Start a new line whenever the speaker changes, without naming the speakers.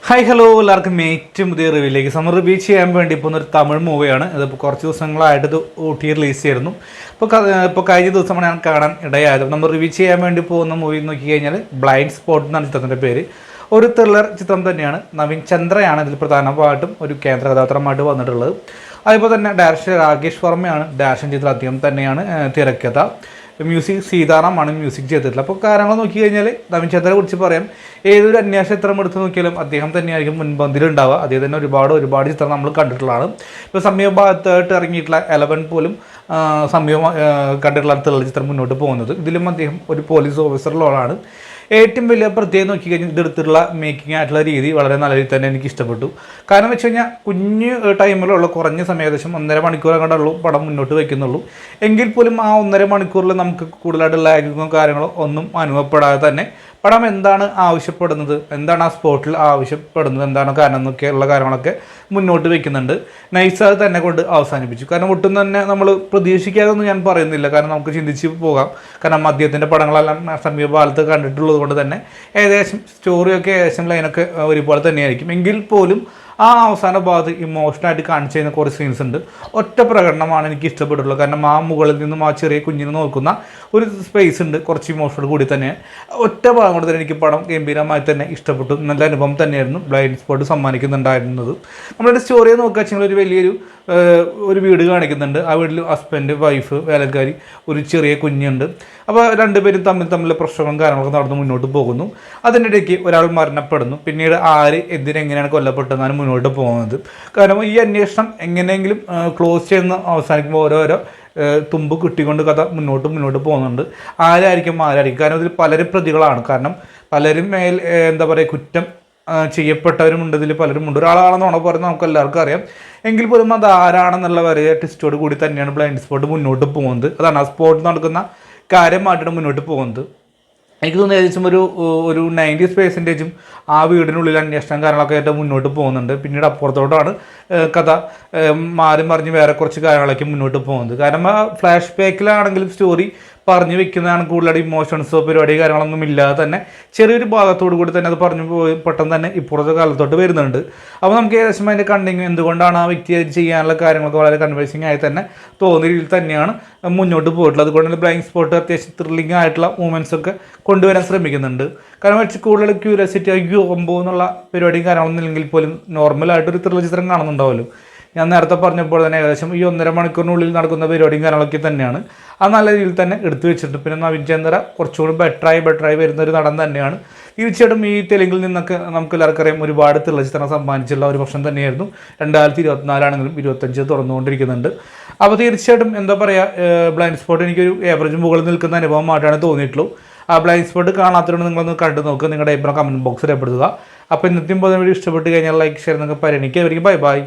Hi hello എല്ലാവർക്കും ഏറ്റവും പുതിയ റിവ്യൂയിലേക്ക് സമ്മർ റിവ്യൂ ചെയ്യാൻ വേണ്ടി ഇപ്പോൾ ഒരു തമിഴ് മൂവിയാണ്. ഇതിപ്പോൾ കുറച്ച് ദിവസങ്ങളായിട്ട് ഇത് OT റിലീസ് ചെയ്തിരുന്നു. ഇപ്പോൾ കഴിഞ്ഞ ദിവസമാണ് ഞാൻ കാണാൻ ഇടയായത്. നമ്മൾ റിവ്യൂ ചെയ്യാൻ വേണ്ടി പോകുന്ന മൂവി നോക്കി കഴിഞ്ഞാൽ ബ്ലൈൻഡ് സ്പോട്ട് എന്നാണ് ചിത്രത്തിൻ്റെ പേര്. ഒരു ത്രില്ലർ ചിത്രം തന്നെയാണ്. നവീൻ ചന്ദ്രയാണ് ഇതിൽ പ്രധാനമായിട്ടും ഒരു കേന്ദ്ര കഥാപാത്രമായിട്ട് വന്നിട്ടുള്ളത്. അതുപോലെ തന്നെ ഡയറക്ടർ രാകേഷ് വർമ്മയാണ് ഡയറക്ഷൻ ചെയ്തത്. അദ്ദേഹം തന്നെയാണ് തിരക്കഥ. മ്യൂസിക് സീതാറാമാണ് മ്യൂസിക് ചെയ്തിട്ടുള്ളത്. അപ്പോൾ കാര്യങ്ങൾ നോക്കി കഴിഞ്ഞാൽ നവീൻ ചന്ദ്രനെ കുറിച്ച് പറയാം. ഏതൊരു അന്വേഷണ ചിത്രം എടുത്ത് നോക്കിയാലും അദ്ദേഹം തന്നെയായിരിക്കും മുൻപന്തിലുണ്ടാവുക. അദ്ദേഹം തന്നെ ഒരുപാട് ചിത്രം നമ്മൾ കണ്ടിട്ടുള്ളതാണ്. ഇപ്പോൾ സമീപ ഭാഗത്തായിട്ട് ഇറങ്ങിയിട്ടുള്ള 11 പോലും സമീപം കണ്ടിട്ടുള്ള തെളിവ് ചിത്രം മുന്നോട്ട് പോകുന്നത്. ഇതിലും അദ്ദേഹം ഒരു പോലീസ് ഓഫീസറിലോളാണ്. ഏറ്റവും വലിയ പ്രത്യേകം നോക്കിക്കഴിഞ്ഞാൽ ഇതെടുത്തിട്ടുള്ള മേക്കിംഗ് ആയിട്ടുള്ള രീതി വളരെ നല്ല രീതി തന്നെ എനിക്ക് ഇഷ്ടപ്പെട്ടു. കാരണം വെച്ച് കഴിഞ്ഞാൽ കുഞ്ഞ് ടൈമിലുള്ള കുറഞ്ഞ സമയം ഏകദേശം 1.5 മണിക്കൂർ കണ്ടുള്ളൂ പടം മുന്നോട്ട് വയ്ക്കുന്നുള്ളൂ. എങ്കിൽ പോലും ആ 1.5 മണിക്കൂറിൽ നമുക്ക് കൂടുതലായിട്ട് ലാഗിങ്ങോ കാര്യങ്ങളോ ഒന്നും അനുഭവപ്പെടാതെ തന്നെ പടം എന്താണ് ആവശ്യപ്പെടുന്നത്, എന്താണ് ആ സ്പോട്ടിൽ ആവശ്യപ്പെടുന്നത്, എന്താണ് കാരണം എന്നൊക്കെയുള്ള കാര്യങ്ങളൊക്കെ മുന്നോട്ട് വയ്ക്കുന്നുണ്ട്. നൈസായി തന്നെ കൊണ്ട് അവസാനിപ്പിച്ചു. കാരണം ഒട്ടും തന്നെ നമ്മൾ പ്രതീക്ഷിക്കാതൊന്നും ഞാൻ പറയുന്നില്ല. കാരണം നമുക്ക് ചിന്തിച്ച് പോകാം. കാരണം അദ്ദേഹത്തിൻ്റെ പടങ്ങളെല്ലാം സമീപകാലത്ത് കണ്ടിട്ടുള്ളത് കൊണ്ട് തന്നെ ഏകദേശം സ്റ്റോറിയൊക്കെ ഏകദേശം ലൈനൊക്കെ ഒരുപോലെ തന്നെയായിരിക്കും. എങ്കിൽ പോലും ആ അവസാന ഭാഗത്ത് ഇമോഷണലായിട്ട് കാണിച്ചു ചെയ്യുന്ന കുറേ സീൻസ് ഉണ്ട്. ഒറ്റ പ്രകടനമാണ് എനിക്ക് ഇഷ്ടപ്പെട്ടുള്ളത്. കാരണം ആ മുകളിൽ നിന്നും ആ ചെറിയ കുഞ്ഞിനെ നോക്കുന്ന ഒരു സ്പേസ് ഉണ്ട്, കുറച്ച് ഇമോഷണൽ കൂടി തന്നെ. ഒറ്റ ഭാഗം കൊണ്ട് തന്നെ എനിക്ക് പടം ഗംഭീരമായി തന്നെ ഇഷ്ടപ്പെട്ടു. നല്ല അനുഭവം തന്നെയായിരുന്നു ബ്ലൈൻഡ് സ്പോട്ട് സമ്മാനിക്കുന്നുണ്ടായിരുന്നത്. നമ്മളുടെ സ്റ്റോറിയെ നോക്കുക വെച്ചാൽ ഒരു വീട് കാണിക്കുന്നുണ്ട്. ആ വീട്ടിൽ ഹസ്ബൻഡ്, വൈഫ്, വേലക്കാരി, ഒരു ചെറിയ കുഞ്ഞുണ്ട്. അപ്പോൾ രണ്ടുപേരും തമ്മിലുള്ള പ്രശ്നങ്ങളും കാര്യങ്ങളൊക്കെ നടന്ന് മുന്നോട്ട് പോകുന്നു. അതിനിടയ്ക്ക് ഒരാൾ മരണപ്പെടുന്നു. പിന്നീട് ആര് എന്തിനെങ്ങനെയാണ് കൊല്ലപ്പെട്ടതെന്നാണ് മുന്നോട്ട് പോകുന്നത്. കാരണം ഈ അന്വേഷണം എങ്ങനെയെങ്കിലും ക്ലോസ് ചെയ്യുന്ന അവസാനിക്കുമ്പോൾ ഓരോരോ തുമ്പ് കിട്ടിക്കൊണ്ട് കഥ മുന്നോട്ട് പോകുന്നുണ്ട്. ആരായിരിക്കും കാരണം ഇതിൽ പലരും പ്രതികളാണ്. കാരണം പലരും എന്താ പറയുക, കുറ്റം ചെയ്യപ്പെട്ടവരുമുണ്ട്. ഇതിൽ പലരുമുണ്ട്. ഒരാളാണെന്നാണോ പറയുന്നത് നമുക്ക് എല്ലാവർക്കും അറിയാം. എങ്കിൽ പോലും അത് ആരാണെന്നുള്ള വരെ ടെസ്റ്റോട് കൂടി തന്നെയാണ് ബ്ലൈൻഡ് സ്പോട്ട് മുന്നോട്ട് പോകുന്നത്. അതാണ് ആ സ്പോട്ടിൽ നടക്കുന്ന കാര്യമായിട്ടാണ് മുന്നോട്ട് പോകുന്നത്. എനിക്ക് തോന്നുന്നു ഏകദേശം ഒരു 90% ആ വീടിനുള്ളിൽ അന്വേഷണം കാര്യങ്ങളൊക്കെ ആയിട്ട് മുന്നോട്ട് പോകുന്നുണ്ട്. പിന്നീട് അപ്പുറത്തോട്ടാണ് കഥ മാറി മറിഞ്ഞ് വേറെ കുറച്ച് കാര്യങ്ങളൊക്കെ മുന്നോട്ട് പോകുന്നത്. കാരണം ആ ഫ്ലാഷ് ബാക്കിലാണെങ്കിലും സ്റ്റോറി പറഞ്ഞു വെക്കുന്നതാണ് കൂടുതലായിട്ട്. ഇമോഷൻസോ പരിപാടി കാര്യങ്ങളൊന്നും ഇല്ലാതെ തന്നെ ചെറിയൊരു ഭാഗത്തോടു കൂടി തന്നെ അത് പറഞ്ഞു പോയി പെട്ടെന്ന് തന്നെ ഇപ്പുറത്തെ കാലത്തോട്ട് വരുന്നുണ്ട്. അപ്പോൾ നമുക്ക് ഏകദേശം അതിൻ്റെ കണ്ടിങ് എന്തുകൊണ്ടാണ് ആ വ്യക്തി ചെയ്യാനുള്ള കാര്യങ്ങളൊക്കെ വളരെ കൺവേഴ്സിങ് ആയി തന്നെ തോന്നിയ രീതിയിൽ തന്നെയാണ് മുന്നോട്ട് പോയിട്ടുള്ളത്. അതുകൊണ്ട് തന്നെ ബ്ലൈൻഡ് സ്പോട്ട് അത്യാവശ്യം ത്രില്ലിംഗ് ആയിട്ടുള്ള മൂവ്മെൻറ്റ്സ് ഒക്കെ കൊണ്ടുവരാൻ ശ്രമിക്കുന്നുണ്ട്. കാരണം വെച്ച് കൂടുതൽ ക്യൂരിയോസിറ്റി ഒമ്പോ എന്നുള്ള പരിപാടിയും കാര്യങ്ങളൊന്നും ഇല്ലെങ്കിൽ പോലും നോർമലായിട്ടൊരു ത്രില്ലർ ചിത്രം കാണുന്നുണ്ടാവുമല്ലോ. ഞാൻ നേരത്തെ പറഞ്ഞപ്പോൾ തന്നെ ഏകദേശം ഈ 1.5 മണിക്കൂറിനുള്ളിൽ നടക്കുന്ന പരിപാടിയും കാര്യങ്ങളൊക്കെ തന്നെയാണ്. അത് നല്ല രീതിയിൽ തന്നെ എടുത്തു വെച്ചിട്ടുണ്ട്. പിന്നെ നവീൻ ചന്ദ്ര കുറച്ചുകൂടി ബെറ്ററായി വരുന്ന ഒരു നടൻ തന്നെയാണ്. തീർച്ചയായിട്ടും ഈ തെലുങ്കിൽ നിന്നൊക്കെ നമുക്ക് എല്ലാവർക്കും അറിയാം ഒരുപാട് ത്രില്ലർ ചിത്രം സമ്മാനിച്ചുള്ള ഒരു വർഷം തന്നെയായിരുന്നു. 2024 ആണെങ്കിലും 2025 തുറന്നുകൊണ്ടിരിക്കുന്നുണ്ട്. അപ്പോൾ തീർച്ചയായിട്ടും എന്താ പറയുക, ബ്ലൈൻഡ് സ്പോട്ട് എനിക്കൊരു ഏവറേജ് മുകളിൽ നിൽക്കുന്ന അനുഭവമായിട്ടാണ് തോന്നിയിട്ടുള്ളൂ. ആ ബ്ലൈൻഡ് സ്പോട്ട് കാണാത്തതുകൊണ്ട് നിങ്ങളൊന്ന് കണ്ടു നോക്കുക. നിങ്ങളുടെ അഭിപ്രായം കമൻറ്റ് ബോക്സിൽ രേഖപ്പെടുത്തുക. അപ്പോൾ ഇന്നത്തെയും പോലെ വീഡിയോ ഇഷ്ടപ്പെട്ട് കഴിഞ്ഞാൽ ലൈക്ക് ഷെയർ എന്നൊക്കെ പരിഗണിക്കുക. അവർക്ക് ബൈ.